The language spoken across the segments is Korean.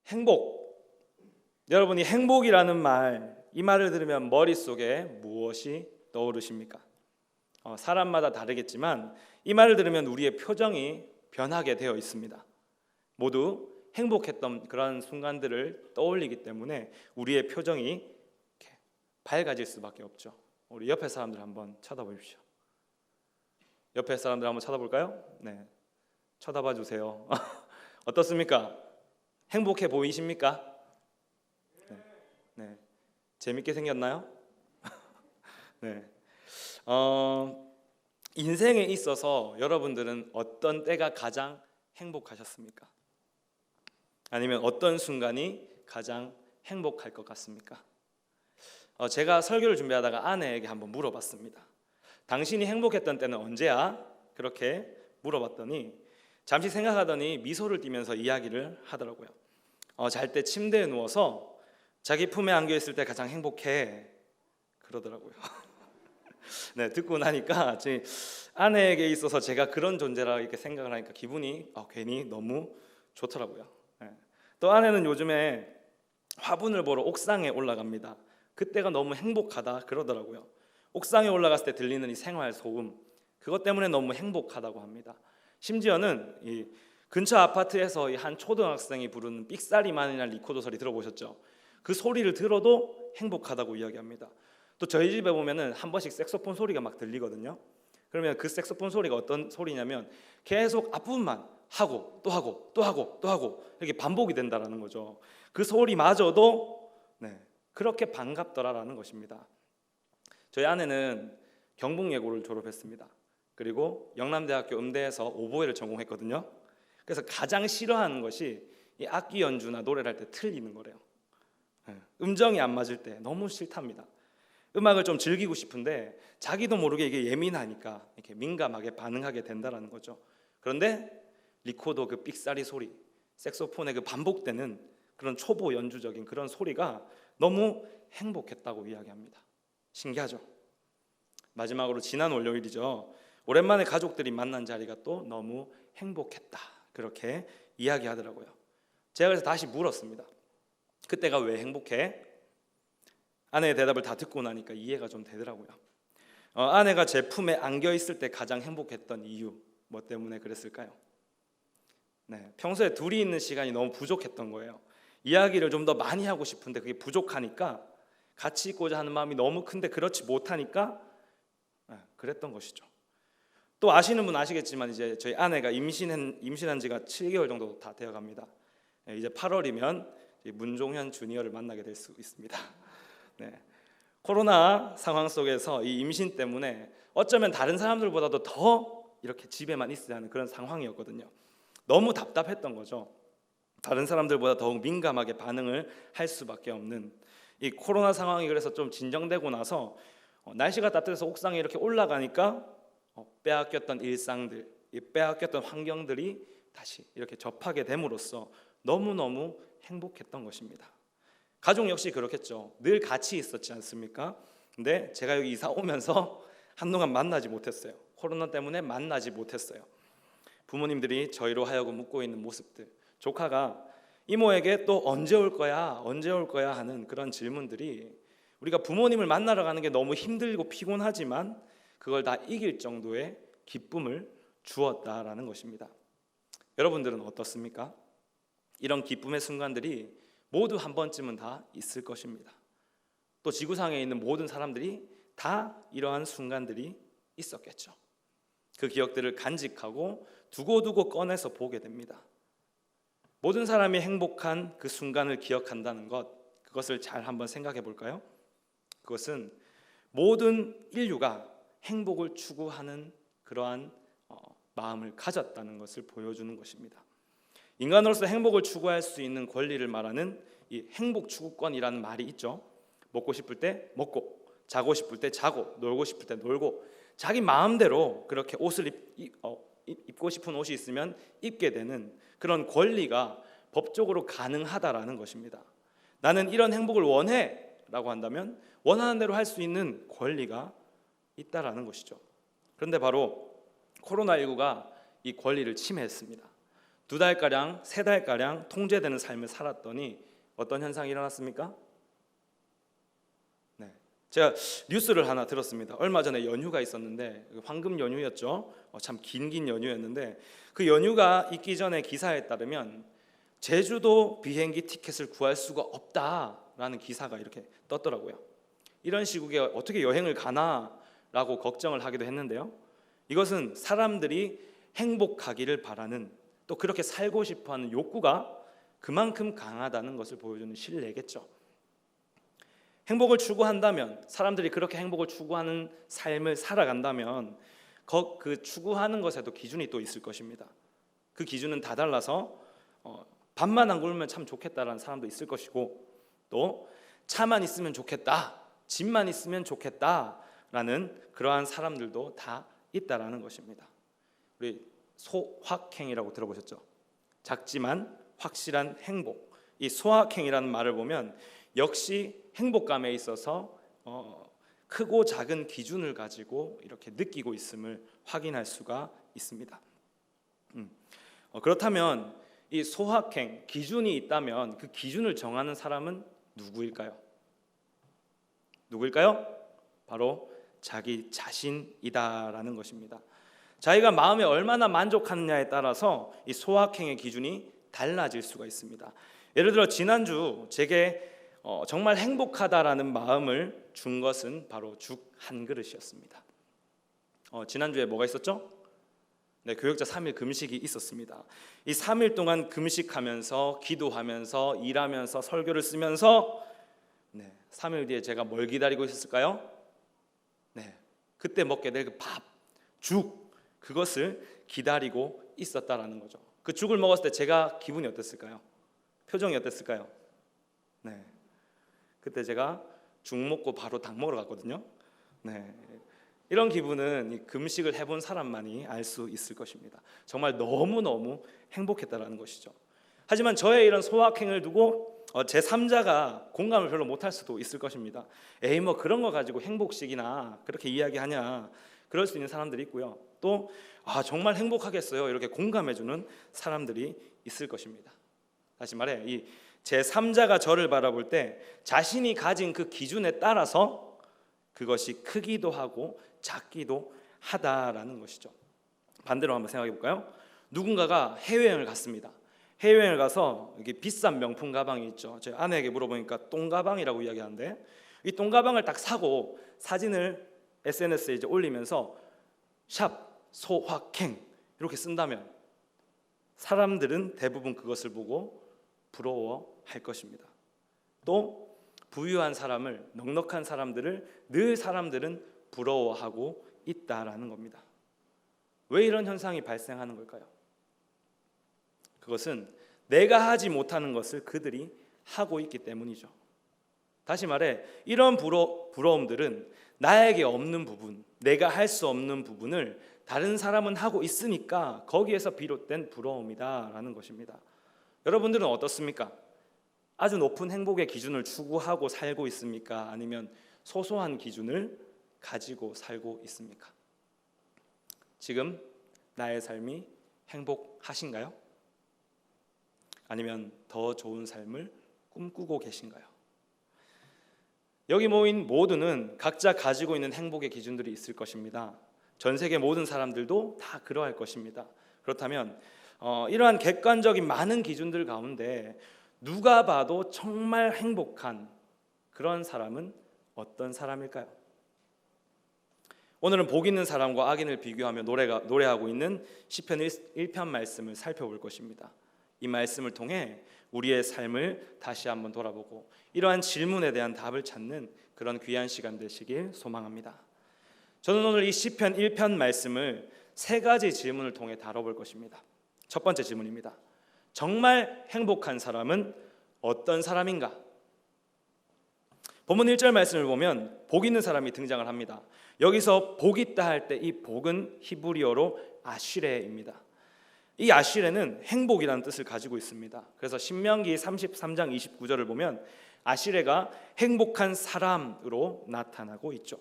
행복. 여러분이 행복이라는 말, 이 말을 들으면 머릿속에 무엇이 떠오르십니까? 사람마다 다르겠지만 이 말을 들으면 우리의 표정이 변하게 되어 있습니다. 모두 행복했던 그런 순간들을 떠올리기 때문에 우리의 표정이 이렇게 밝아질 수밖에 없죠. 우리 옆에 사람들 한번 쳐다보십시오. 옆에 사람들 한번 쳐다볼까요? 네, 쳐다봐 주세요. 어떻습니까? 행복해 보이십니까? 네. 재밌게 생겼나요? 네. 인생에 있어서 여러분들은 어떤 때가 가장 행복하셨습니까? 아니면 어떤 순간이 가장 행복할 것 같습니까? 제가 설교를 준비하다가 아내에게 한번 물어봤습니다. 당신이 행복했던 때는 언제야? 그렇게 물어봤더니 잠시 생각하더니 미소를 띠면서 이야기를 하더라고요. 잘 때 침대에 누워서 자기 품에 안겨 있을 때 가장 행복해 그러더라고요. 네, 듣고 나니까 제 아내에게 있어서 제가 그런 존재라 이렇게 생각을 하니까 기분이 괜히 너무 좋더라고요. 네. 또 아내는 요즘에 화분을 보러 옥상에 올라갑니다. 그때가 너무 행복하다 그러더라고요. 옥상에 올라갔을 때 들리는 이 생활 소음, 그것 때문에 너무 행복하다고 합니다. 심지어는 이 근처 아파트에서 이 한 초등학생이 부르는 삑사리만이라는 리코더 소리 들어보셨죠? 그 소리를 들어도 행복하다고 이야기합니다. 또 저희 집에 보면은 한 번씩 색소폰 소리가 막 들리거든요. 그러면 그 색소폰 소리가 어떤 소리냐면 계속 앞부분만 하고 또 하고 또 하고 또 하고 이렇게 반복이 된다라는 거죠. 그 소리마저도 그렇게 반갑더라라는 것입니다. 저희 아내는 경북예고를 졸업했습니다. 그리고 영남대학교 음대에서 오보에를 전공했거든요. 그래서 가장 싫어하는 것이 이 악기 연주나 노래를 할 때 틀리는 거래요. 음정이 안 맞을 때 너무 싫답니다. 음악을 좀 즐기고 싶은데 자기도 모르게 이게 예민하니까 이렇게 민감하게 반응하게 된다라는 거죠. 그런데 리코더 그 삑사리 소리, 색소폰의 그 반복되는 그런 초보 연주적인 그런 소리가 너무 행복했다고 이야기합니다. 신기하죠? 마지막으로 지난 월요일이죠. 오랜만에 가족들이 만난 자리가 또 너무 행복했다 그렇게 이야기하더라고요. 제가 그래서 다시 물었습니다. 그때가 왜 행복해? 아내의 대답을 다 듣고 나니까 이해가 좀 되더라고요. 아내가 제 품에 안겨 있을 때 가장 행복했던 이유, 뭐 때문에 그랬을까요? 평소에 둘이 있는 시간이 너무 부족했던 거예요. 이야기를 좀 더 많이 하고 싶은데 그게 부족하니까 같이 있고자 하는 마음이 너무 큰데 그렇지 못하니까 그랬던 것이죠. 또 아시는 분 아시겠지만 이제 저희 아내가 임신한 지가 7개월 정도 다 되어 갑니다. 이제 8월이면 문종현 주니어를 만나게 될 수 있습니다. 코로나 상황 속에서 이 임신 때문에 어쩌면 다른 사람들보다도 더 이렇게 집에만 있어야 하는 그런 상황이었거든요. 너무 답답했던 거죠. 다른 사람들보다 더욱 민감하게 반응을 할 수밖에 없는 이 코로나 상황이 그래서 좀 진정되고 나서 날씨가 따뜻해서 옥상에 이렇게 올라가니까 빼앗겼던 일상들, 이 빼앗겼던 환경들이 다시 이렇게 접하게 됨으로써 너무너무 행복했던 것입니다. 가족 역시 그렇겠죠. 늘 같이 있었지 않습니까? 근데 제가 여기 이사 오면서 한동안 만나지 못했어요. 코로나 때문에 만나지 못했어요. 부모님들이 저희로 하여금 묻고 있는 모습들, 조카가 이모에게 또 언제 올 거야 언제 올 거야 하는 그런 질문들이 우리가 부모님을 만나러 가는 게 너무 힘들고 피곤하지만 그걸 다 이길 정도의 기쁨을 주었다라는 것입니다. 여러분들은 어떻습니까? 이런 기쁨의 순간들이 모두 한 번쯤은 다 있을 것입니다. 또 지구상에 있는 모든 사람들이 다 이러한 순간들이 있었겠죠. 그 기억들을 간직하고 두고두고 꺼내서 보게 됩니다. 모든 사람이 행복한 그 순간을 기억한다는 것, 그것을 잘 한번 생각해 볼까요? 그것은 모든 인류가 행복을 추구하는 그러한 마음을 가졌다는 것을 보여주는 것입니다. 인간으로서 행복을 추구할 수 있는 권리를 말하는 이 행복 추구권이라는 말이 있죠. 먹고 싶을 때 먹고, 자고 싶을 때 자고, 놀고 싶을 때 놀고, 자기 마음대로 그렇게 옷을 입고 싶은 옷이 있으면 입게 되는 그런 권리가 법적으로 가능하다라는 것입니다. 나는 이런 행복을 원해 라고 한다면 원하는 대로 할 수 있는 권리가 있다라는 것이죠. 그런데 바로 코로나19가 이 권리를 침해했습니다. 2달가량, 3달가량 통제되는 삶을 살았더니 어떤 현상이 일어났습니까? 네, 제가 뉴스를 하나 들었습니다. 얼마 전에 연휴가 있었는데 황금 연휴였죠. 참 긴 연휴였는데 그 연휴가 있기 전에 기사에 따르면 제주도 비행기 티켓을 구할 수가 없다라는 기사가 이렇게 떴더라고요. 이런 시국에 어떻게 여행을 가나라고 걱정을 하기도 했는데요. 이것은 사람들이 행복하기를 바라는, 또 그렇게 살고 싶어하는 욕구가 그만큼 강하다는 것을 보여주는 실례겠죠. 행복을 추구한다면, 사람들이 그렇게 행복을 추구하는 삶을 살아간다면 그 추구하는 것에도 기준이 또 있을 것입니다. 그 기준은 다 달라서 밥만 안 굶으면 참 좋겠다라는 사람도 있을 것이고, 또 차만 있으면 좋겠다, 집만 있으면 좋겠다라는 그러한 사람들도 다 있다라는 것입니다. 우리 소확행이라고 들어보셨죠? 작지만 확실한 행복. 이 소확행이라는 말을 보면 역시 행복감에 있어서 크고 작은 기준을 가지고 이렇게 느끼고 있음을 확인할 수가 있습니다. 그렇다면 이 소확행, 기준이 있다면 그 기준을 정하는 사람은 누구일까요? 바로 자기 자신이다라는 것입니다. 자기가 마음에 얼마나 만족하느냐에 따라서 이 소확행의 기준이 달라질 수가 있습니다. 예를 들어 지난주 제게 정말 행복하다라는 마음을 준 것은 바로 죽 한 그릇이었습니다. 지난주에 뭐가 있었죠? 네, 교역자 3일 금식이 있었습니다. 이 3일 동안 금식하면서 기도하면서 일하면서 설교를 쓰면서 3일 뒤에 제가 뭘 기다리고 있었을까요? 그때 먹게 될 그 밥, 죽, 그것을 기다리고 있었다라는 거죠. 그 죽을 먹었을 때 제가 기분이 어땠을까요? 표정이 어땠을까요? 그때 제가 죽 먹고 바로 닭 먹으러 갔거든요. 이런 기분은 이 금식을 해본 사람만이 알 수 있을 것입니다. 정말 너무너무 행복했다라는 것이죠. 하지만 저의 이런 소확행을 두고 제3자가 공감을 별로 못할 수도 있을 것입니다. 에이 뭐 그런 거 가지고 행복식이나 그렇게 이야기하냐, 그럴 수 있는 사람들이 있고요. 또 정말 행복하겠어요, 이렇게 공감해주는 사람들이 있을 것입니다. 다시 말해, 이 제3자가 저를 바라볼 때 자신이 가진 그 기준에 따라서 그것이 크기도 하고 작기도 하다라는 것이죠. 반대로 한번 생각해 볼까요? 누군가가 해외여행을 갔습니다. 해외여행을 가서 이게 비싼 명품 가방이 있죠. 제 아내에게 물어보니까 똥가방이라고 이야기하는데, 이 똥가방을 딱 사고 사진을 SNS에 이제 올리면서 샵 소확행 이렇게 쓴다면 사람들은 대부분 그것을 보고 부러워할 것입니다. 또 부유한 사람을, 넉넉한 사람들을 늘 사람들은 부러워하고 있다라는 겁니다. 왜 이런 현상이 발생하는 걸까요? 그것은 내가 하지 못하는 것을 그들이 하고 있기 때문이죠. 다시 말해, 이런 부러움들은 나에게 없는 부분, 내가 할 수 없는 부분을 다른 사람은 하고 있으니까 거기에서 비롯된 부러움이다라는 것입니다. 여러분들은 어떻습니까? 아주 높은 행복의 기준을 추구하고 살고 있습니까? 아니면 소소한 기준을 가지고 살고 있습니까? 지금 나의 삶이 행복하신가요? 아니면 더 좋은 삶을 꿈꾸고 계신가요? 여기 모인 모두는 각자 가지고 있는 행복의 기준들이 있을 것입니다. 전 세계 모든 사람들도 다 그러할 것입니다. 그렇다면 이러한 객관적인 많은 기준들 가운데 누가 봐도 정말 행복한 그런 사람은 어떤 사람일까요? 오늘은 복 있는 사람과 악인을 비교하며 노래하고 있는 시편 1편 말씀을 살펴볼 것입니다. 이 말씀을 통해 우리의 삶을 다시 한번 돌아보고 이러한 질문에 대한 답을 찾는 그런 귀한 시간 되시길 소망합니다. 저는 오늘 이 시편 1편 말씀을 3가지 질문을 통해 다뤄볼 것입니다. 첫 번째 질문입니다. 정말 행복한 사람은 어떤 사람인가? 본문 1절 말씀을 보면 복 있는 사람이 등장을 합니다. 여기서 복 있다 할 때 이 복은 히브리어로 아쉬레입니다. 이 아쉬레는 행복이라는 뜻을 가지고 있습니다. 그래서 신명기 33장 29절을 보면 아쉬레가 행복한 사람으로 나타나고 있죠.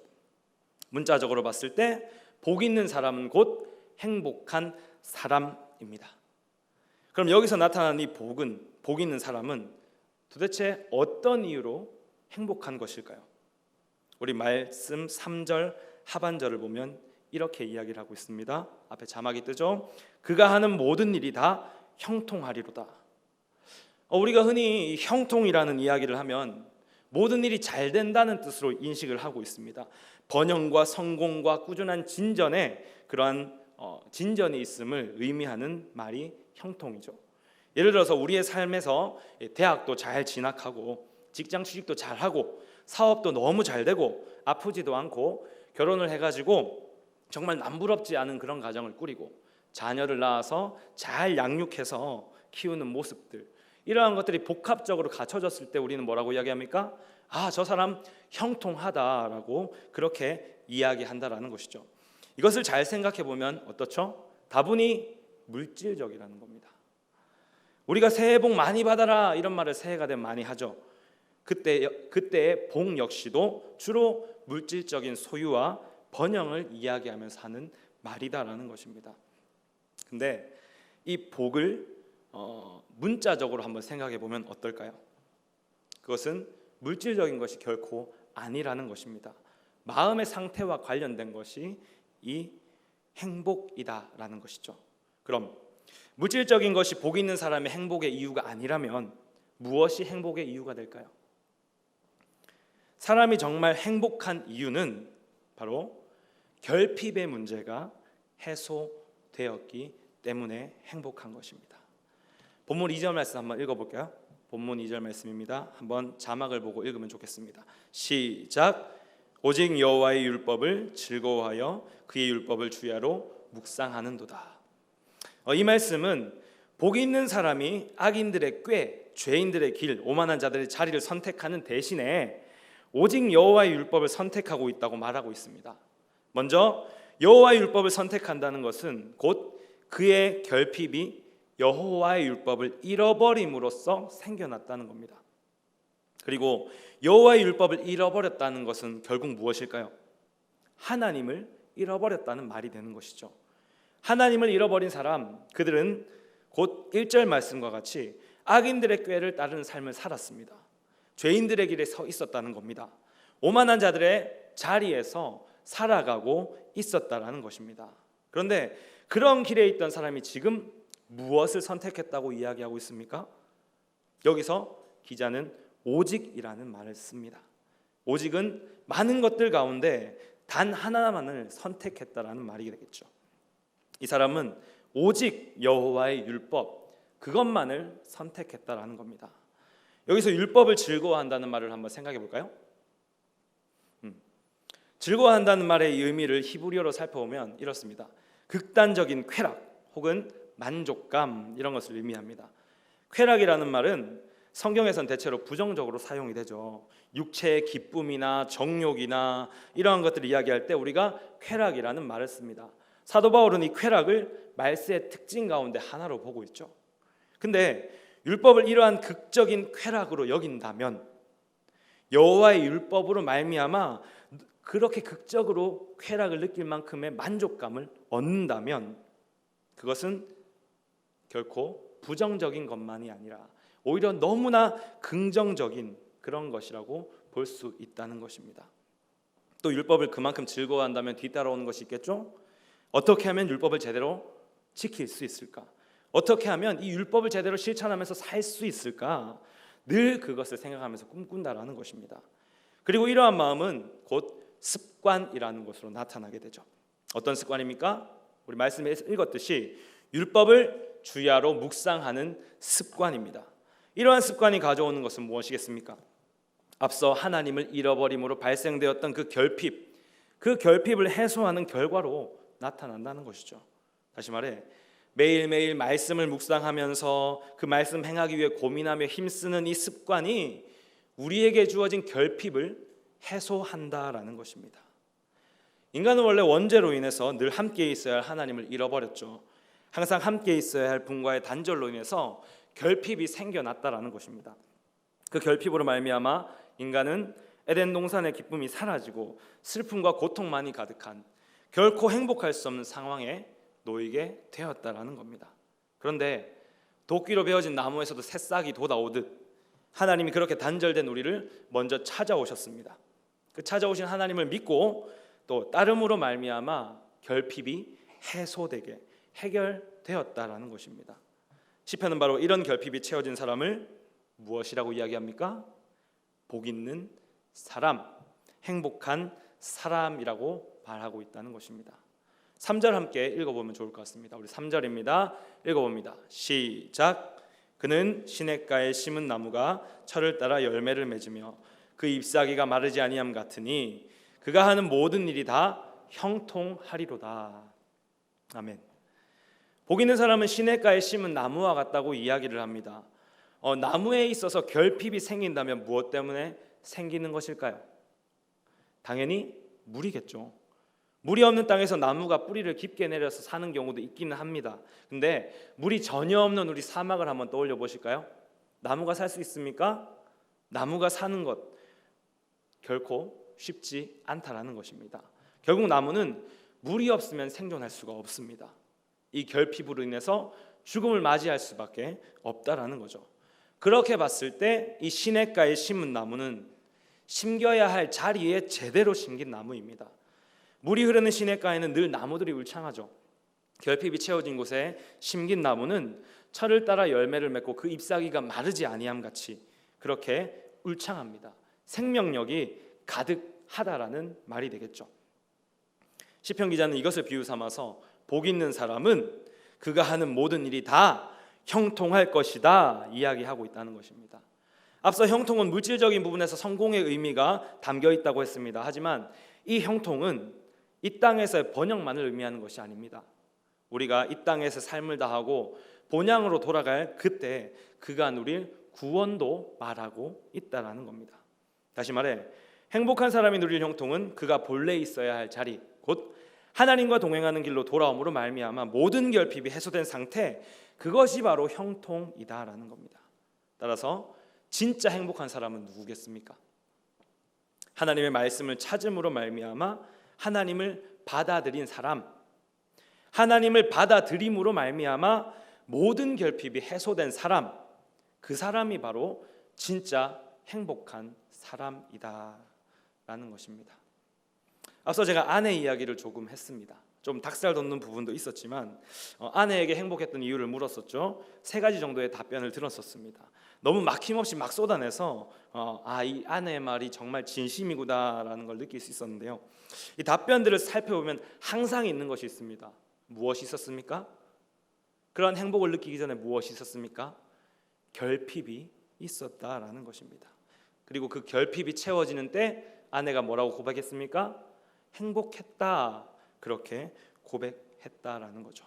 문자적으로 봤을 때 복 있는 사람은 곧 행복한 사람입니다. 그럼 여기서 나타나는 이 복 있는 사람은 도대체 어떤 이유로 행복한 것일까요? 우리 말씀 3절 하반절을 보면 이렇게 이야기를 하고 있습니다. 앞에 자막이 뜨죠. 그가 하는 모든 일이 다 형통하리로다. 우리가 흔히 형통이라는 이야기를 하면 모든 일이 잘 된다는 뜻으로 인식을 하고 있습니다. 번영과 성공과 꾸준한 진전에 그러한 진전이 있음을 의미하는 말이 형통이죠. 예를 들어서 우리의 삶에서 대학도 잘 진학하고 직장 취직도 잘하고 사업도 너무 잘 되고 아프지도 않고 결혼을 해가지고 정말 남부럽지 않은 그런 가정을 꾸리고 자녀를 낳아서 잘 양육해서 키우는 모습들, 이러한 것들이 복합적으로 갖춰졌을 때 우리는 뭐라고 이야기합니까? 저 사람 형통하다라고 그렇게 이야기한다라는 것이죠. 이것을 잘 생각해 보면 어떻죠? 다분히 물질적이라는 겁니다. 우리가 새해 복 많이 받아라 이런 말을 새해가 되면 많이 하죠. 그때의 복 역시도 주로 물질적인 소유와 번영을 이야기하면서 하는 말이다라는 것입니다. 근데 이 복을 문자적으로 한번 생각해 보면 어떨까요? 그것은 물질적인 것이 결코 아니라는 것입니다. 마음의 상태와 관련된 것이 이 행복이다라는 것이죠. 그럼 물질적인 것이 복 있는 사람의 행복의 이유가 아니라면 무엇이 행복의 이유가 될까요? 사람이 정말 행복한 이유는 바로 결핍의 문제가 해소되었기 때문에 행복한 것입니다. 본문 2절 말씀 한번 읽어볼까요? 본문 2절 말씀입니다. 한번 자막을 보고 읽으면 좋겠습니다. 시작. 오직 여호와의 율법을 즐거워하여 그의 율법을 주야로 묵상하는도다. 이 말씀은 복 있는 사람이 악인들의 꾀, 죄인들의 길, 오만한 자들의 자리를 선택하는 대신에 오직 여호와의 율법을 선택하고 있다고 말하고 있습니다. 먼저 여호와의 율법을 선택한다는 것은 곧 그의 결핍이 여호와의 율법을 잃어버림으로써 생겨났다는 겁니다. 그리고 여호와의 율법을 잃어버렸다는 것은 결국 무엇일까요? 하나님을 잃어버렸다는 말이 되는 것이죠. 하나님을 잃어버린 사람, 그들은 곧 1절 말씀과 같이 악인들의 꾀를 따르는 삶을 살았습니다. 죄인들의 길에 서 있었다는 겁니다. 오만한 자들의 자리에서 살아가고 있었다라는 것입니다. 그런데 그런 길에 있던 사람이 지금 무엇을 선택했다고 이야기하고 있습니까? 여기서 기자는 오직이라는 말을 씁니다. 오직은 많은 것들 가운데 단 하나만을 선택했다라는 말이 되겠죠. 이 사람은 오직 여호와의 율법, 그것만을 선택했다라는 겁니다. 여기서 율법을 즐거워한다는 말을 한번 생각해 볼까요? 즐거워한다는 말의 의미를 히브리어로 살펴보면 이렇습니다. 극단적인 쾌락 혹은 만족감, 이런 것을 의미합니다. 쾌락이라는 말은 성경에선 대체로 부정적으로 사용이 되죠. 육체의 기쁨이나 정욕이나 이러한 것들을 이야기할 때 우리가 쾌락이라는 말을 씁니다. 사도 바울은 이 쾌락을 말세의 특징 가운데 하나로 보고 있죠. 근데 율법을 이러한 극적인 쾌락으로 여긴다면, 여호와의 율법으로 말미암아 그렇게 극적으로 쾌락을 느낄 만큼의 만족감을 얻는다면 그것은 결코 부정적인 것만이 아니라 오히려 너무나 긍정적인 그런 것이라고 볼 수 있다는 것입니다. 또 율법을 그만큼 즐거워한다면 뒤따라오는 것이 있겠죠? 어떻게 하면 율법을 제대로 지킬 수 있을까? 어떻게 하면 이 율법을 제대로 실천하면서 살 수 있을까? 늘 그것을 생각하면서 꿈꾼다라는 것입니다. 그리고 이러한 마음은 곧 습관이라는 것으로 나타나게 되죠. 어떤 습관입니까? 우리 말씀에 읽었듯이 율법을 주야로 묵상하는 습관입니다. 이러한 습관이 가져오는 것은 무엇이겠습니까? 앞서 하나님을 잃어버림으로 발생되었던 그 결핍을 해소하는 결과로 나타난다는 것이죠. 다시 말해 매일매일 말씀을 묵상하면서 그 말씀 행하기 위해 고민하며 힘쓰는 이 습관이 우리에게 주어진 결핍을 해소한다라는 것입니다. 인간은 원래 원죄로 인해서 늘 함께 있어야 할 하나님을 잃어버렸죠. 항상 함께 있어야 할 분과의 단절로 인해서 결핍이 생겨났다라는 것입니다. 그 결핍으로 말미암아 인간은 에덴 동산의 기쁨이 사라지고 슬픔과 고통만이 가득한 결코 행복할 수 없는 상황에 놓이게 되었다라는 겁니다. 그런데 도끼로 베어진 나무에서도 새싹이 돋아오듯 하나님이 그렇게 단절된 우리를 먼저 찾아오셨습니다. 그 찾아오신 하나님을 믿고 또 따름으로 말미암아 결핍이 해소되게 해결되었다라는 것입니다. 시편은 바로 이런 결핍이 채워진 사람을 무엇이라고 이야기합니까? 복 있는 사람, 행복한 사람이라고 말하고 있다는 것입니다. 3절 함께 읽어보면 좋을 것 같습니다. 우리 3절입니다. 읽어봅니다. 시작. 그는 시냇가에 심은 나무가 철을 따라 열매를 맺으며 그 잎사귀가 마르지 아니함 같으니 그가 하는 모든 일이 다 형통하리로다. 아멘. 복 있는 사람은 시냇가에 심은 나무와 같다고 이야기를 합니다. 나무에 있어서 결핍이 생긴다면 무엇 때문에 생기는 것일까요? 당연히 물이겠죠. 물이 없는 땅에서 나무가 뿌리를 깊게 내려서 사는 경우도 있기는 합니다. 근데 물이 전혀 없는 우리 사막을 한번 떠올려 보실까요? 나무가 살 수 있습니까? 나무가 사는 것 결코 쉽지 않다라는 것입니다. 결국 나무는 물이 없으면 생존할 수가 없습니다. 이 결핍으로 인해서 죽음을 맞이할 수밖에 없다라는 거죠. 그렇게 봤을 때 이 시냇가에 심은 나무는 심겨야 할 자리에 제대로 심긴 나무입니다. 물이 흐르는 시냇가에는 늘 나무들이 울창하죠. 결핍이 채워진 곳에 심긴 나무는 철을 따라 열매를 맺고 그 잎사귀가 마르지 아니함 같이 그렇게 울창합니다. 생명력이 가득하다라는 말이 되겠죠. 시편 기자는 이것을 비유 삼아서 복 있는 사람은 그가 하는 모든 일이 다 형통할 것이다 이야기하고 있다는 것입니다. 앞서 형통은 물질적인 부분에서 성공의 의미가 담겨 있다고 했습니다. 하지만 이 형통은 이 땅에서의 번영만을 의미하는 것이 아닙니다. 우리가 이 땅에서 삶을 다하고 본향으로 돌아갈 그때 그가 누릴 구원도 말하고 있다라는 겁니다. 다시 말해 행복한 사람이 누릴 형통은 그가 본래 있어야 할 자리 곧 하나님과 동행하는 길로 돌아옴으로 말미암아 모든 결핍이 해소된 상태 그것이 바로 형통이다라는 겁니다. 따라서 진짜 행복한 사람은 누구겠습니까? 하나님의 말씀을 찾음으로 말미암아 하나님을 받아들인 사람, 하나님을 받아들임으로 말미암아 모든 결핍이 해소된 사람, 그 사람이 바로 진짜 행복한 사람이다라는 것입니다. 앞서 제가 아내 이야기를 조금 했습니다. 좀 닭살 돋는 부분도 있었지만 아내에게 행복했던 이유를 물었었죠. 3가지 정도의 답변을 들었었습니다. 너무 막힘없이 막 쏟아내서 이 아내의 말이 정말 진심이구나라는 걸 느낄 수 있었는데요. 이 답변들을 살펴보면 항상 있는 것이 있습니다. 무엇이 있었습니까? 그런 행복을 느끼기 전에 무엇이 있었습니까? 결핍이 있었다라는 것입니다. 그리고 그 결핍이 채워지는 때 아내가 뭐라고 고백했습니까? 행복했다. 그렇게 고백했다라는 거죠.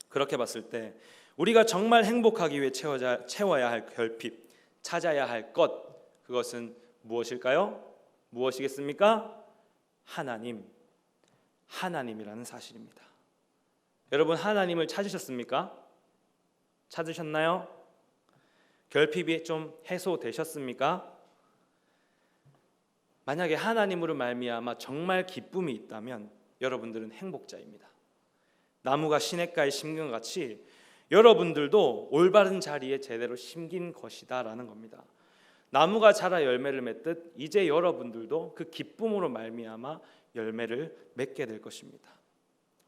그렇게 봤을 때 우리가 정말 행복하기 위해 채워야 할 결핍, 찾아야 할 것, 그것은 무엇일까요? 무엇이겠습니까? 하나님이라는 사실입니다. 여러분 하나님을 찾으셨습니까? 찾으셨나요? 결핍이 좀 해소되셨습니까? 만약에 하나님으로 말미암아 정말 기쁨이 있다면 여러분들은 행복자입니다. 나무가 시냇가에 심긴 것 같이 여러분들도 올바른 자리에 제대로 심긴 것이다라는 겁니다. 나무가 자라 열매를 맺듯 이제 여러분들도 그 기쁨으로 말미암아 열매를 맺게 될 것입니다.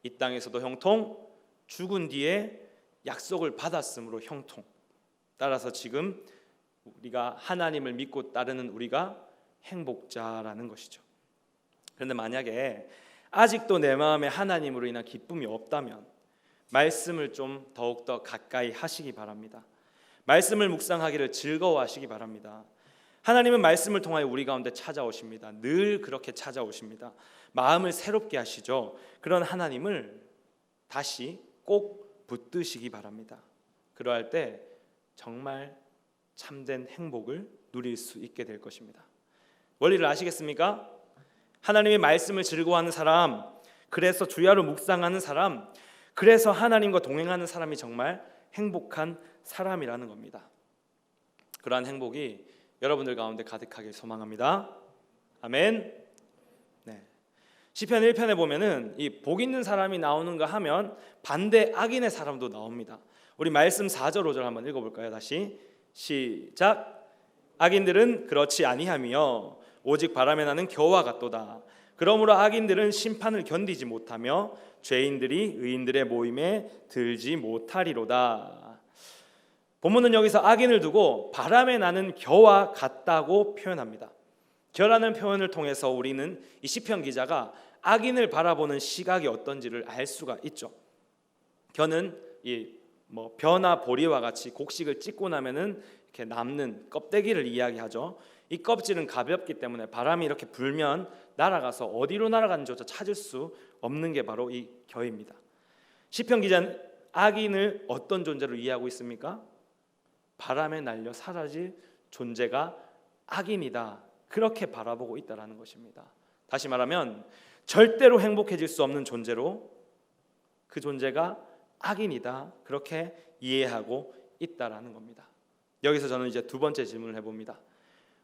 이 땅에서도 형통, 죽은 뒤에 약속을 받았으므로 형통. 따라서 지금 우리가 하나님을 믿고 따르는 우리가 행복자라는 것이죠. 그런데 만약에 아직도 내 마음에 하나님으로 인한 기쁨이 없다면 말씀을 좀 더욱더 가까이 하시기 바랍니다. 말씀을 묵상하기를 즐거워하시기 바랍니다. 하나님은 말씀을 통하여 우리 가운데 찾아오십니다. 늘 그렇게 찾아오십니다. 마음을 새롭게 하시죠. 그런 하나님을 다시 꼭 붙드시기 바랍니다. 그러할 때 정말 참된 행복을 누릴 수 있게 될 것입니다. 원리를 아시겠습니까? 하나님의 말씀을 즐거워하는 사람, 그래서 주야로 묵상하는 사람, 그래서 하나님과 동행하는 사람이 정말 행복한 사람이라는 겁니다. 그러한 행복이 여러분들 가운데 가득하길 소망합니다. 아멘. 네. 시편 1편에 보면은 이 복 있는 사람이 나오는가 하면 반대 악인의 사람도 나옵니다. 우리 말씀 4절 5절 한번 읽어볼까요? 다시 시작. 악인들은 그렇지 아니하며 오직 바람에 나는 겨와 같도다. 그러므로 악인들은 심판을 견디지 못하며 죄인들이 의인들의 모임에 들지 못하리로다. 본문은 여기서 악인을 두고 바람에 나는 겨와 같다고 표현합니다. 겨라는 표현을 통해서 우리는 이 시편 기자가 악인을 바라보는 시각이 어떤지를 알 수가 있죠. 겨는 벼나 보리와 같이 곡식을 찢고 나면은 이렇게 남는 껍데기를 이야기하죠. 이 껍질은 가볍기 때문에 바람이 이렇게 불면 날아가서 어디로 날아가는지조차 찾을 수 없는 게 바로 이 겨입니다. 시편 기자는 악인을 어떤 존재로 이해하고 있습니까? 바람에 날려 사라질 존재가 악인이다, 그렇게 바라보고 있다라는 것입니다. 다시 말하면 절대로 행복해질 수 없는 존재로 그 존재가 악인이다, 그렇게 이해하고 있다라는 겁니다. 여기서 저는 이제 두 번째 질문을 해봅니다.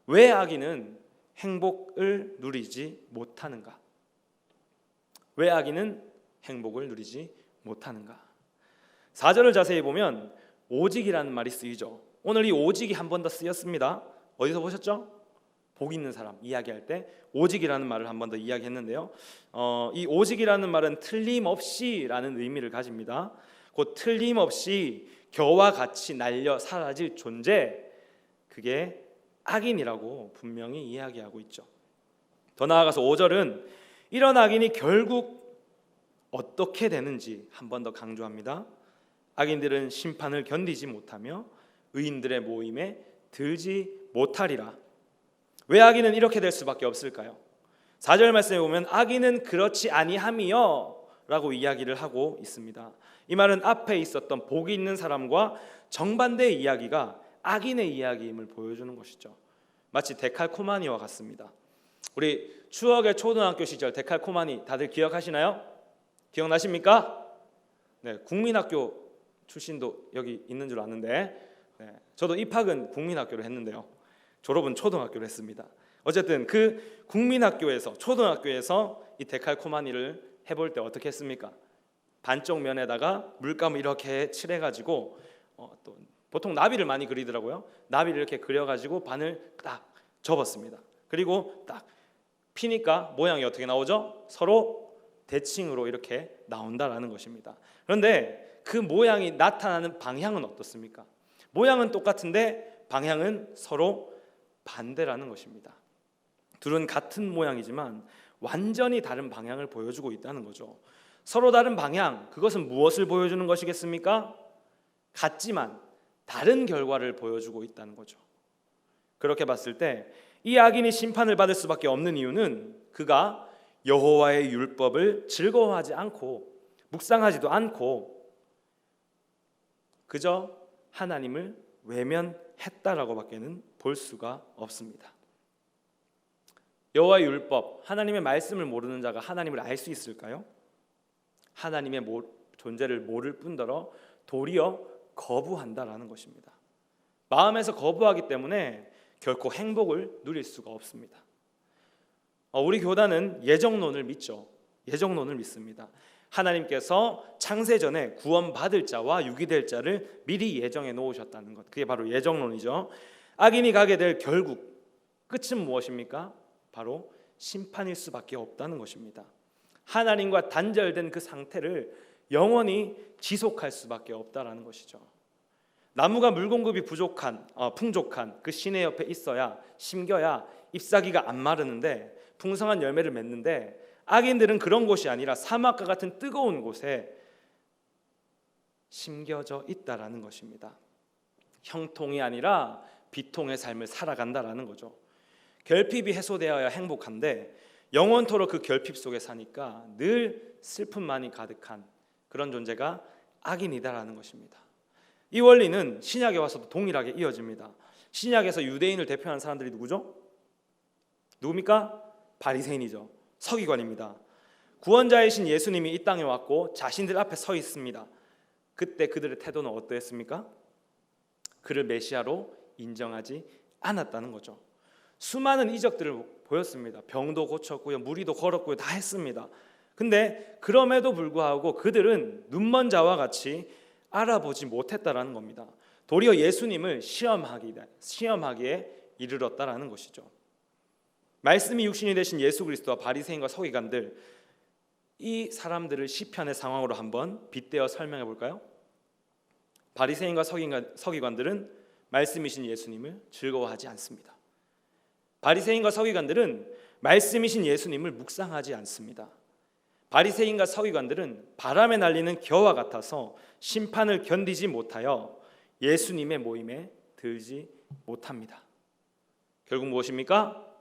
왜 악인은 행복을 누리지 못하는가? 왜 악인은 행복을 누리지 못하는가? 4절을 자세히 보면 오직이라는 말이 쓰이죠. 오늘 이 오직이 한 번 더 쓰였습니다. 어디서 보셨죠? 복 있는 사람 이야기할 때 오직이라는 말을 한 번 더 이야기했는데요. 이 오직이라는 말은 틀림없이라는 의미를 가집니다. 곧 틀림없이 겨와 같이 날려 사라질 존재, 그게 악인이라고 분명히 이야기하고 있죠. 더 나아가서 5절은 이런 악인이 결국 어떻게 되는지 한 번 더 강조합니다. 악인들은 심판을 견디지 못하며 의인들의 모임에 들지 못하리라. 왜 악인은 이렇게 될 수밖에 없을까요? 4절 말씀에 보면 악인은 그렇지 아니하며 라고 이야기를 하고 있습니다. 이 말은 앞에 있었던 복이 있는 사람과 정반대의 이야기가 악인의 이야기임을 보여주는 것이죠. 마치 데칼코마니와 같습니다. 우리 추억의 초등학교 시절 데칼코마니 다들 기억하시나요? 기억나십니까? 네, 국민학교 출신도 여기 있는 줄 아는데, 저도 입학은 국민학교로 했는데요, 졸업은 초등학교로 했습니다. 어쨌든 그 국민학교에서, 초등학교에서 이 데칼코마니를 해볼 때 어떻게 했습니까? 반쪽 면에다가 물감을 이렇게 칠해가지고 또 보통 나비를 많이 그리더라고요. 나비를 이렇게 그려가지고 반을 딱 접었습니다. 그리고 딱 피니까 모양이 어떻게 나오죠? 서로 대칭으로 이렇게 나온다라는 것입니다. 그런데 그 모양이 나타나는 방향은 어떻습니까? 모양은 똑같은데 방향은 서로 반대라는 것입니다. 둘은 같은 모양이지만 완전히 다른 방향을 보여주고 있다는 거죠. 서로 다른 방향, 그것은 무엇을 보여주는 것이겠습니까? 같지만 다른 결과를 보여주고 있다는 거죠. 그렇게 봤을 때 이 악인이 심판을 받을 수밖에 없는 이유는 그가 여호와의 율법을 즐거워하지 않고 묵상하지도 않고 그저 하나님을 외면했다라고밖에는 볼 수가 없습니다. 여호와의 율법, 하나님의 말씀을 모르는 자가 하나님을 알 수 있을까요? 하나님의 존재를 모를 뿐더러 도리어 거부한다라는 것입니다. 마음에서 거부하기 때문에 결코 행복을 누릴 수가 없습니다. 우리 교단은 예정론을 믿죠. 예정론을 믿습니다. 하나님께서 창세 전에 구원받을 자와 유기될 자를 미리 예정해 놓으셨다는 것, 그게 바로 예정론이죠. 악인이 가게 될 결국 끝은 무엇입니까? 바로 심판일 수밖에 없다는 것입니다. 하나님과 단절된 그 상태를 영원히 지속할 수밖에 없다라는 것이죠. 나무가 물 공급이 풍족한 그 시내 옆에 있어야 심겨야 잎사귀가 안 마르는데 풍성한 열매를 맺는데, 악인들은 그런 곳이 아니라 사막과 같은 뜨거운 곳에 심겨져 있다라는 것입니다. 형통이 아니라 비통의 삶을 살아간다라는 거죠. 결핍이 해소되어야 행복한데 영원토록 그 결핍 속에 사니까 늘 슬픔만이 가득한 그런 존재가 악인이다라는 것입니다. 이 원리는 신약에 와서도 동일하게 이어집니다. 신약에서 유대인을 대표하는 사람들이 누구죠? 누굽니까? 바리새인이죠. 서기관입니다. 구원자이신 예수님이 이 땅에 왔고 자신들 앞에 서 있습니다. 그때 그들의 태도는 어떠했습니까? 그를 메시아로 인정하지 않았다는 거죠. 수많은 이적들을 보였습니다. 병도 고쳤고요, 무리도 걸었고요, 다 했습니다. 근데 그럼에도 불구하고 그들은 눈먼 자와 같이 알아보지 못했다라는 겁니다. 도리어 예수님을 시험하기에 이르렀다라는 것이죠. 말씀이 육신이 되신 예수 그리스도와 바리새인과 서기관들, 이 사람들을 시편의 상황으로 한번 빗대어 설명해 볼까요? 바리새인과 서기관들은 말씀이신 예수님을 즐거워하지 않습니다. 바리새인과 서기관들은 말씀이신 예수님을 묵상하지 않습니다. 바리새인과 서기관들은 바람에 날리는 겨와 같아서 심판을 견디지 못하여 예수님의 모임에 들지 못합니다. 결국 무엇입니까?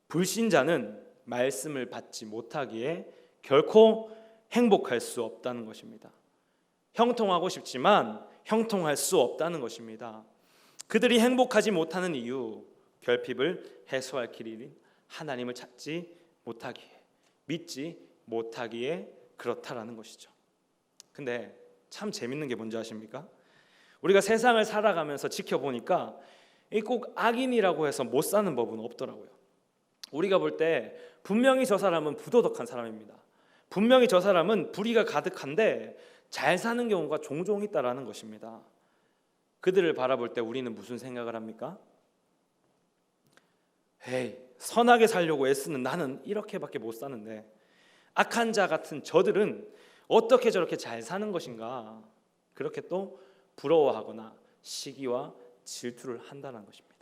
불신자는 말씀을 받지 못하기에 결코 행복할 수 없다는 것입니다. 형통하고 싶지만 형통할 수 없다는 것입니다. 그들이 행복하지 못하는 이유, 결핍을 해소할 길인 하나님을 찾지 못하기에, 믿지 못하기에 그렇다라는 것이죠. 근데 참 재밌는 게 뭔지 아십니까? 우리가 세상을 살아가면서 지켜보니까 꼭 악인이라고 해서 못 사는 법은 없더라고요. 우리가 볼 때 분명히 저 사람은 부도덕한 사람입니다. 분명히 저 사람은 불의가 가득한데 잘 사는 경우가 종종 있다라는 것입니다. 그들을 바라볼 때 우리는 무슨 생각을 합니까? 에이, 선하게 살려고 애쓰는 나는 이렇게밖에 못 사는데 악한 자 같은 저들은 어떻게 저렇게 잘 사는 것인가, 그렇게 또 부러워하거나 시기와 질투를 한다는 것입니다.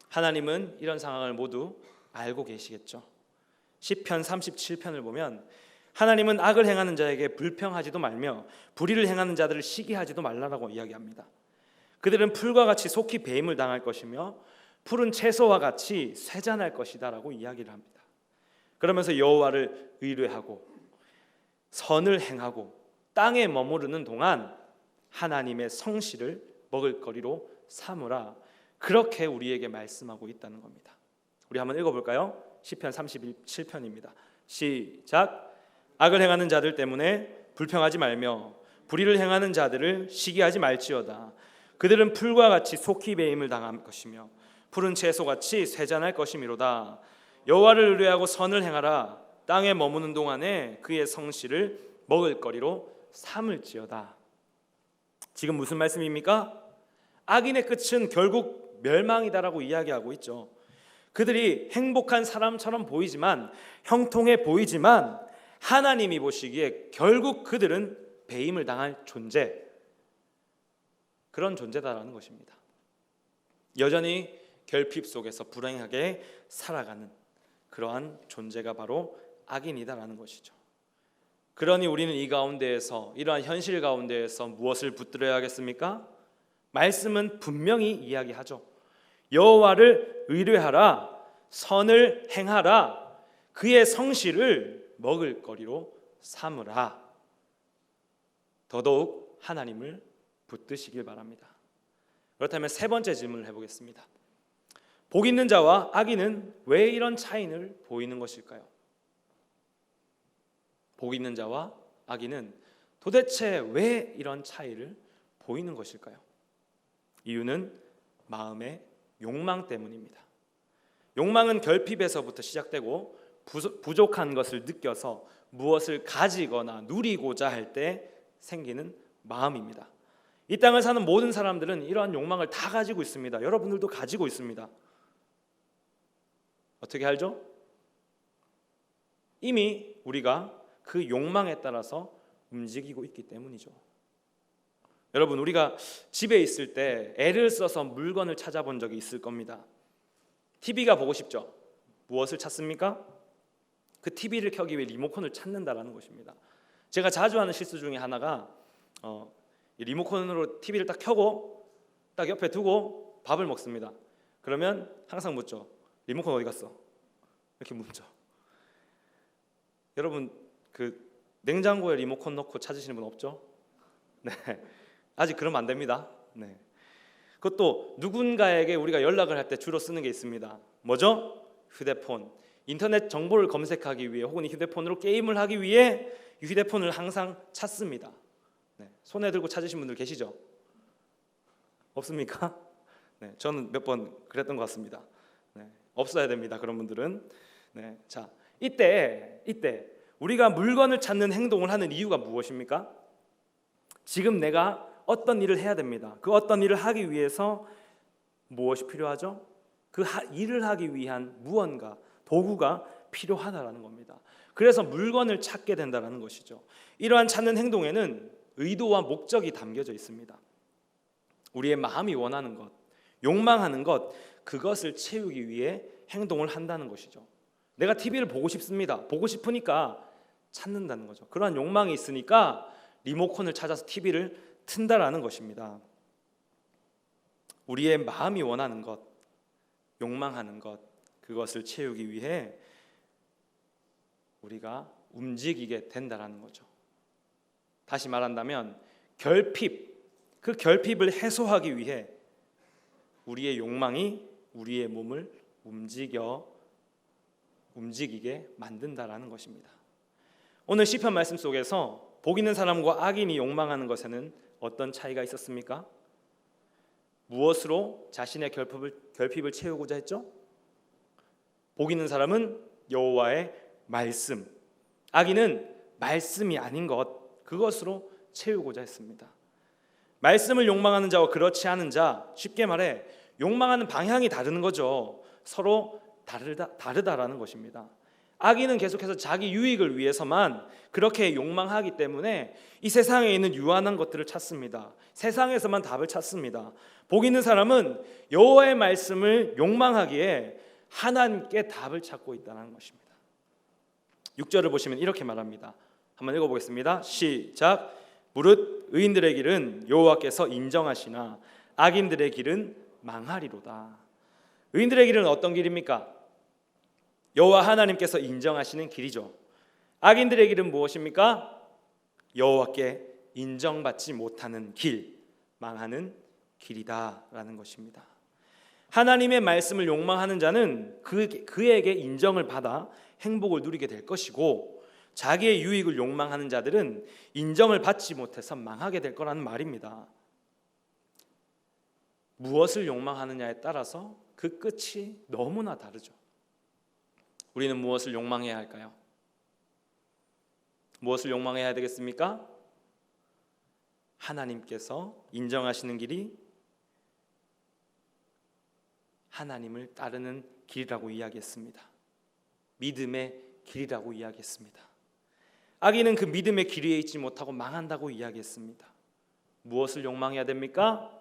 하나님은 이런 상황을 모두 알고 계시겠죠. 시편 37편을 보면 하나님은 악을 행하는 자에게 불평하지도 말며 불의를 행하는 자들을 시기하지도 말라라고 이야기합니다. 그들은 풀과 같이 속히 배임을 당할 것이며 푸른 채소와 같이 쇠잔할 것이다 라고 이야기를 합니다. 그러면서 여호와를 의뢰하고 선을 행하고 땅에 머무르는 동안 하나님의 성실을 먹을거리로 삼으라, 그렇게 우리에게 말씀하고 있다는 겁니다. 우리 한번 읽어볼까요? 시편 37편입니다. 시작. 악을 행하는 자들 때문에 불평하지 말며 불의를 행하는 자들을 시기하지 말지어다. 그들은 풀과 같이 속히 배임을 당할 것이며 푸른 채소같이 쇠잔할 것이미로다. 여호와를 의뢰하고 선을 행하라. 땅에 머무는 동안에 그의 성실을 먹을거리로 삼을지어다. 지금 무슨 말씀입니까? 악인의 끝은 결국 멸망이다라고 이야기하고 있죠. 그들이 행복한 사람처럼 보이지만, 형통해 보이지만 하나님이 보시기에 결국 그들은 배임을 당할 존재, 그런 존재다라는 것입니다. 여전히 결핍 속에서 불행하게 살아가는 그러한 존재가 바로 악인이다라는 것이죠. 그러니 우리는 이 가운데에서, 이러한 현실 가운데에서 무엇을 붙들어야 하겠습니까? 말씀은 분명히 이야기하죠. 여호와를 의뢰하라, 선을 행하라, 그의 성실을 먹을거리로 삼으라. 더더욱 하나님을 붙드시길 바랍니다. 그렇다면 세 번째 질문을 해보겠습니다. 복 있는 자와 악인은 왜 이런 차이를 보이는 것일까요? 복 있는 자와 악인은 도대체 왜 이런 차이를 보이는 것일까요? 이유는 마음의 욕망 때문입니다. 욕망은 결핍에서부터 시작되고 부족한 것을 느껴서 무엇을 가지거나 누리고자 할 때 생기는 마음입니다. 이 땅을 사는 모든 사람들은 이러한 욕망을 다 가지고 있습니다. 여러분들도 가지고 있습니다. 어떻게 알죠? 이미 우리가 그 욕망에 따라서 움직이고 있기 때문이죠. 여러분, 우리가 집에 있을 때 애를 써서 물건을 찾아본 적이 있을 겁니다. TV가 보고 싶죠? 무엇을 찾습니까? 그 TV를 켜기 위해 리모컨을 찾는다라는 것입니다. 제가 자주 하는 실수 중에 하나가 리모컨으로 TV를 딱 켜고 딱 옆에 두고 밥을 먹습니다. 그러면 항상 묻죠. 리모컨 어디 갔어? 이렇게 묻죠. 여러분, 그 냉장고에 리모컨 넣고 찾으시는 분 없죠? 네, 아직 그러면 안 됩니다. 네. 그것도 누군가에게 우리가 연락을 할 때 주로 쓰는 게 있습니다. 뭐죠? 휴대폰. 인터넷 정보를 검색하기 위해 혹은 휴대폰으로 게임을 하기 위해 휴대폰을 항상 찾습니다. 네. 손에 들고 찾으신 분들 계시죠? 없습니까? 네, 저는 몇 번 그랬던 것 같습니다. 네, 없어야 됩니다. 그런 분들은. 네, 자, 이때 우리가 물건을 찾는 행동을 하는 이유가 무엇입니까? 지금 내가 어떤 일을 해야 됩니다. 그 어떤 일을 하기 위해서 무엇이 필요하죠? 그 일을 하기 위한 무언가, 도구가 필요하다라는 겁니다. 그래서 물건을 찾게 된다는 것이죠. 이러한 찾는 행동에는 의도와 목적이 담겨져 있습니다. 우리의 마음이 원하는 것, 욕망하는 것, 그것을 채우기 위해 행동을 한다는 것이죠. 내가 TV를 보고 싶습니다. 보고 싶으니까 찾는다는 거죠. 그러한 욕망이 있으니까 리모컨을 찾아서 TV를 튼다라는 것입니다. 우리의 마음이 원하는 것, 욕망하는 것, 그것을 채우기 위해 우리가 움직이게 된다라는 거죠. 다시 말한다면 그 결핍을 해소하기 위해 우리의 욕망이 우리의 몸을 움직이게 만든다라는 것입니다. 오늘 시편 말씀 속에서 복 있는 사람과 악인이 욕망하는 것에는 어떤 차이가 있었습니까? 무엇으로 자신의 결핍을 채우고자 했죠? 복 있는 사람은 여호와의 말씀, 악인은 말씀이 아닌 것, 그것으로 채우고자 했습니다. 말씀을 욕망하는 자와 그렇지 않은 자, 쉽게 말해 욕망하는 방향이 다른 거죠. 서로 다르다라는 것입니다. 악인은 계속해서 자기 유익을 위해서만 그렇게 욕망하기 때문에 이 세상에 있는 유한한 것들을 찾습니다. 세상에서만 답을 찾습니다. 복 있는 사람은 여호와의 말씀을 욕망하기에 하나님께 답을 찾고 있다는 것입니다. 6절을 보시면 이렇게 말합니다. 한번 읽어보겠습니다. 시작. 무릇 의인들의 길은 여호와께서 인정하시나 악인들의 길은 망하리로다. 의인들의 길은 어떤 길입니까? 여호와 하나님께서 인정하시는 길이죠. 악인들의 길은 무엇입니까? 여호와께 인정받지 못하는 길, 망하는 길이다라는 것입니다. 하나님의 말씀을 욕망하는 자는 그에게 인정을 받아 행복을 누리게 될 것이고, 자기의 유익을 욕망하는 자들은 인정을 받지 못해서 망하게 될 거라는 말입니다. 무엇을 욕망하느냐에 따라서 그 끝이 너무나 다르죠. 우리는 무엇을 욕망해야 할까요? 무엇을 욕망해야 되겠습니까? 하나님께서 인정하시는 길이 하나님을 따르는 길이라고 이야기했습니다. 믿음의 길이라고 이야기했습니다. 악인은 그 믿음의 길 위에 있지 못하고 망한다고 이야기했습니다. 무엇을 욕망해야 됩니까?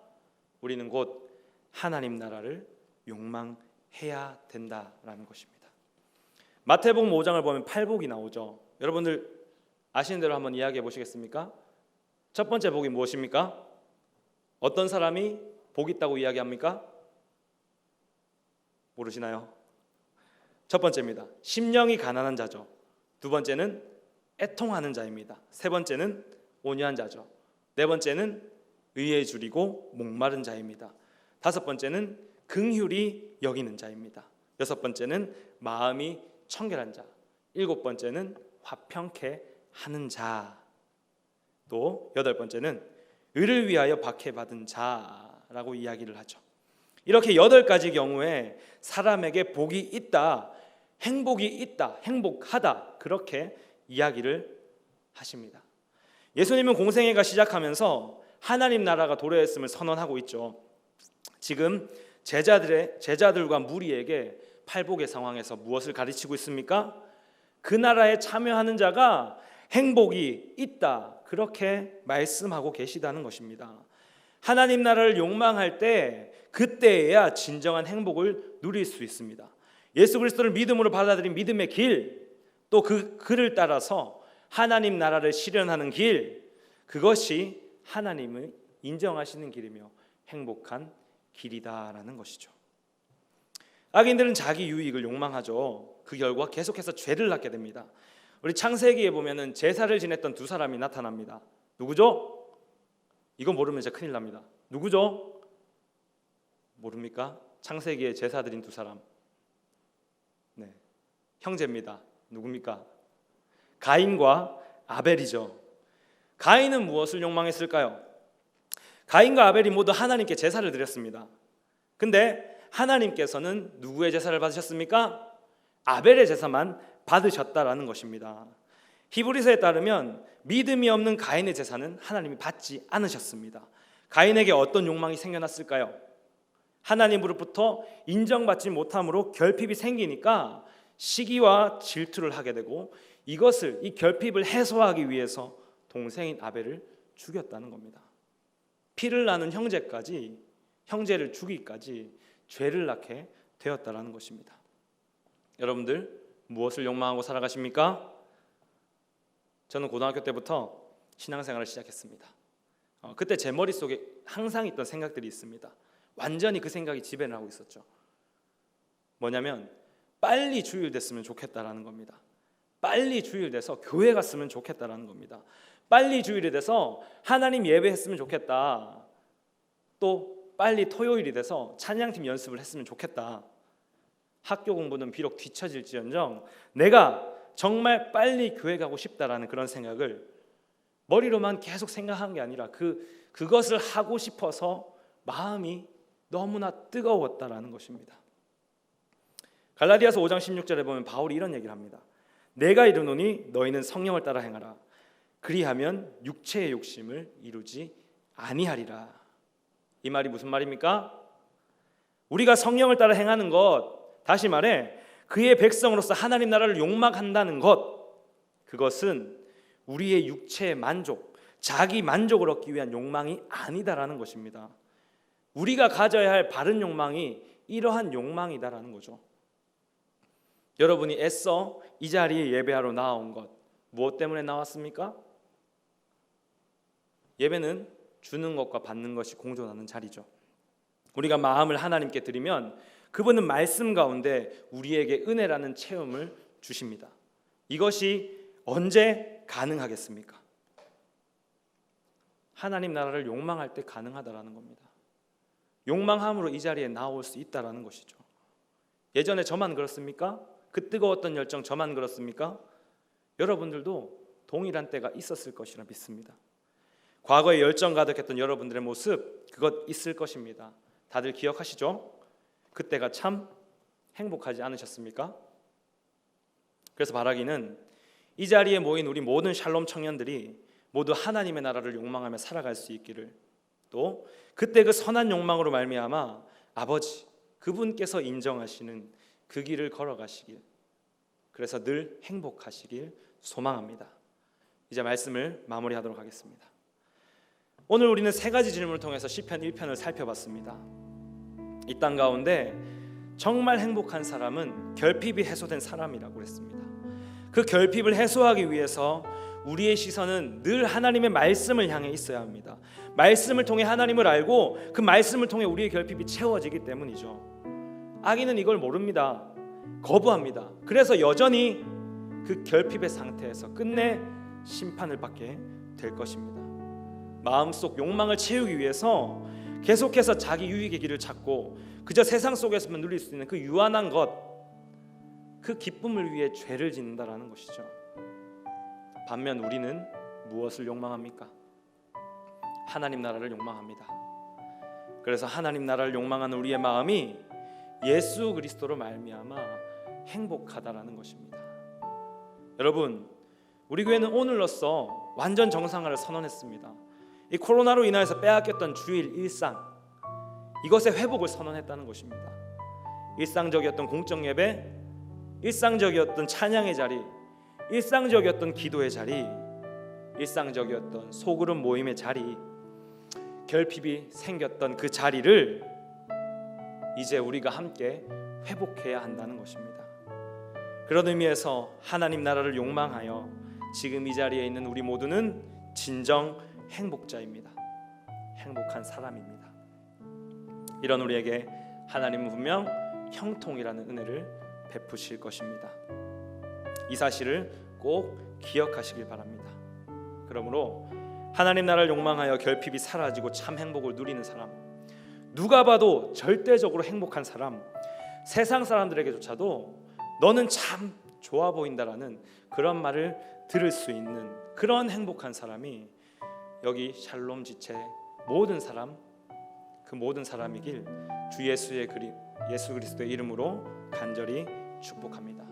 우리는 곧 하나님 나라를 욕망해야 된다라는 것입니다. 마태복음 5장을 보면 팔복이 나오죠. 여러분들 아시는 대로 한번 이야기해 보시겠습니까? 첫 번째 복이 무엇입니까? 어떤 사람이 복 있다고 이야기합니까? 모르시나요? 첫 번째입니다. 심령이 가난한 자죠. 두 번째는 애통하는 자입니다. 세 번째는 온유한 자죠. 네 번째는 의에 줄이고 목마른 자입니다. 다섯 번째는 긍휼히 여기는 자입니다. 여섯 번째는 마음이 청결한 자. 일곱 번째는 화평케 하는 자. 또 여덟 번째는 의를 위하여 박해받은 자라고 이야기를 하죠. 이렇게 8가지 경우에 사람에게 복이 있다, 행복이 있다, 행복하다, 그렇게 이야기를 하십니다. 예수님은 공생애가 시작하면서 하나님 나라가 도래했음을 선언하고 있죠. 지금 제자들과 무리에게 팔복의 상황에서 무엇을 가르치고 있습니까? 그 나라에 참여하는 자가 행복이 있다, 그렇게 말씀하고 계시다는 것입니다. 하나님 나라를 욕망할 때 그때에야 진정한 행복을 누릴 수 있습니다. 예수 그리스도를 믿음으로 받아들인 믿음의 길, 또 그 글을 따라서 하나님 나라를 실현하는 길, 그것이 하나님을 인정하시는 길이며 행복한 길이다라는 것이죠. 악인들은 자기 유익을 욕망하죠. 그 결과 계속해서 죄를 낳게 됩니다. 우리 창세기에 보면은 제사를 지냈던 두 사람이 나타납니다. 누구죠? 이거 모르면 진짜 큰일 납니다. 누구죠? 모릅니까? 창세기에 제사 드린 두 사람. 네, 형제입니다. 누굽니까? 가인과 아벨이죠. 가인은 무엇을 욕망했을까요? 가인과 아벨이 모두 하나님께 제사를 드렸습니다. 근데 하나님께서는 누구의 제사를 받으셨습니까? 아벨의 제사만 받으셨다라는 것입니다. 히브리서에 따르면 믿음이 없는 가인의 제사는 하나님이 받지 않으셨습니다. 가인에게 어떤 욕망이 생겨났을까요? 하나님으로부터 인정받지 못함으로 결핍이 생기니까 시기와 질투를 하게 되고 이 결핍을 해소하기 위해서 동생인 아벨을 죽였다는 겁니다. 피를 나눈 형제를 죽이기까지 죄를 낳게 되었다라는 것입니다. 여러분들 무엇을 욕망하고 살아가십니까? 저는 고등학교 때부터 신앙생활을 시작했습니다. 그때 제 머릿속에 항상 있던 생각들이 있습니다. 완전히 그 생각이 지배를 하고 있었죠. 뭐냐면 빨리 주일 됐으면 좋겠다라는 겁니다. 빨리 주일 돼서 교회 갔으면 좋겠다라는 겁니다. 빨리 주일이 돼서 하나님 예배했으면 좋겠다. 또 빨리 토요일이 돼서 찬양팀 연습을 했으면 좋겠다. 학교 공부는 비록 뒤처질지언정 내가 정말 빨리 교회 가고 싶다라는 그런 생각을 머리로만 계속 생각한 게 아니라 그것을 하고 싶어서 마음이 너무나 뜨거웠다라는 것입니다. 갈라디아서 5장 16절에 보면 바울이 이런 얘기를 합니다. 내가 이르노니 너희는 성령을 따라 행하라. 그리하면 육체의 욕심을 이루지 아니하리라. 이 말이 무슨 말입니까? 우리가 성령을 따라 행하는 것, 다시 말해 그의 백성으로서 하나님 나라를 욕망한다는 것, 그것은 우리의 육체의 만족, 자기 만족을 얻기 위한 욕망이 아니다라는 것입니다. 우리가 가져야 할 바른 욕망이 이러한 욕망이다라는 거죠. 여러분이 애써 이 자리에 예배하러 나온 것, 무엇 때문에 나왔습니까? 예배는 주는 것과 받는 것이 공존하는 자리죠. 우리가 마음을 하나님께 드리면 그분은 말씀 가운데 우리에게 은혜라는 체험을 주십니다. 이것이 언제 가능하겠습니까? 하나님 나라를 욕망할 때 가능하다라는 겁니다. 욕망함으로 이 자리에 나올 수 있다라는 것이죠. 예전에 저만 그렇습니까? 그 뜨거웠던 열정 저만 그렇습니까? 여러분들도 동일한 때가 있었을 것이라 믿습니다. 과거에 열정 가득했던 여러분들의 모습, 그것 있을 것입니다. 다들 기억하시죠? 그때가 참 행복하지 않으셨습니까? 그래서 바라기는 이 자리에 모인 우리 모든 샬롬 청년들이 모두 하나님의 나라를 욕망하며 살아갈 수 있기를, 또 그때 그 선한 욕망으로 말미암아 아버지 그분께서 인정하시는 그 길을 걸어가시길, 그래서 늘 행복하시길 소망합니다. 이제 말씀을 마무리하도록 하겠습니다. 오늘 우리는 세 가지 질문을 통해서 시편 1편을 살펴봤습니다. 이 땅 가운데 정말 행복한 사람은 결핍이 해소된 사람이라고 그랬습니다. 그 결핍을 해소하기 위해서 우리의 시선은 늘 하나님의 말씀을 향해 있어야 합니다. 말씀을 통해 하나님을 알고 그 말씀을 통해 우리의 결핍이 채워지기 때문이죠. 악인은 이걸 모릅니다. 거부합니다. 그래서 여전히 그 결핍의 상태에서 끝내 심판을 받게 될 것입니다. 마음속 욕망을 채우기 위해서 계속해서 자기 유익의 길을 찾고 그저 세상 속에서만 누릴 수 있는 그 유한한 것, 그 기쁨을 위해 죄를 짓는다라는 것이죠. 반면 우리는 무엇을 욕망합니까? 하나님 나라를 욕망합니다. 그래서 하나님 나라를 욕망하는 우리의 마음이 예수 그리스도로 말미암아 행복하다라는 것입니다. 여러분, 우리 교회는 오늘로써 완전 정상화를 선언했습니다. 이 코로나로 인하여서 빼앗겼던 주일 일상, 이것의 회복을 선언했다는 것입니다. 일상적이었던 공적 예배, 일상적이었던 찬양의 자리, 일상적이었던 기도의 자리, 일상적이었던 소그룹 모임의 자리, 결핍이 생겼던 그 자리를 이제 우리가 함께 회복해야 한다는 것입니다. 그런 의미에서 하나님 나라를 욕망하여 지금 이 자리에 있는 우리 모두는 진정 행복자입니다. 행복한 사람입니다. 이런 우리에게 하나님은 분명 형통이라는 은혜를 베푸실 것입니다. 이 사실을 꼭 기억하시길 바랍니다. 그러므로 하나님 나라를 욕망하여 결핍이 사라지고 참 행복을 누리는 사람, 누가 봐도 절대적으로 행복한 사람, 세상 사람들에게조차도 너는 참 좋아 보인다라는 그런 말을 들을 수 있는 그런 행복한 사람이 여기 샬롬 지체 모든 사람, 그 모든 사람이길 주 예수 그리스도의 이름으로 간절히 축복합니다.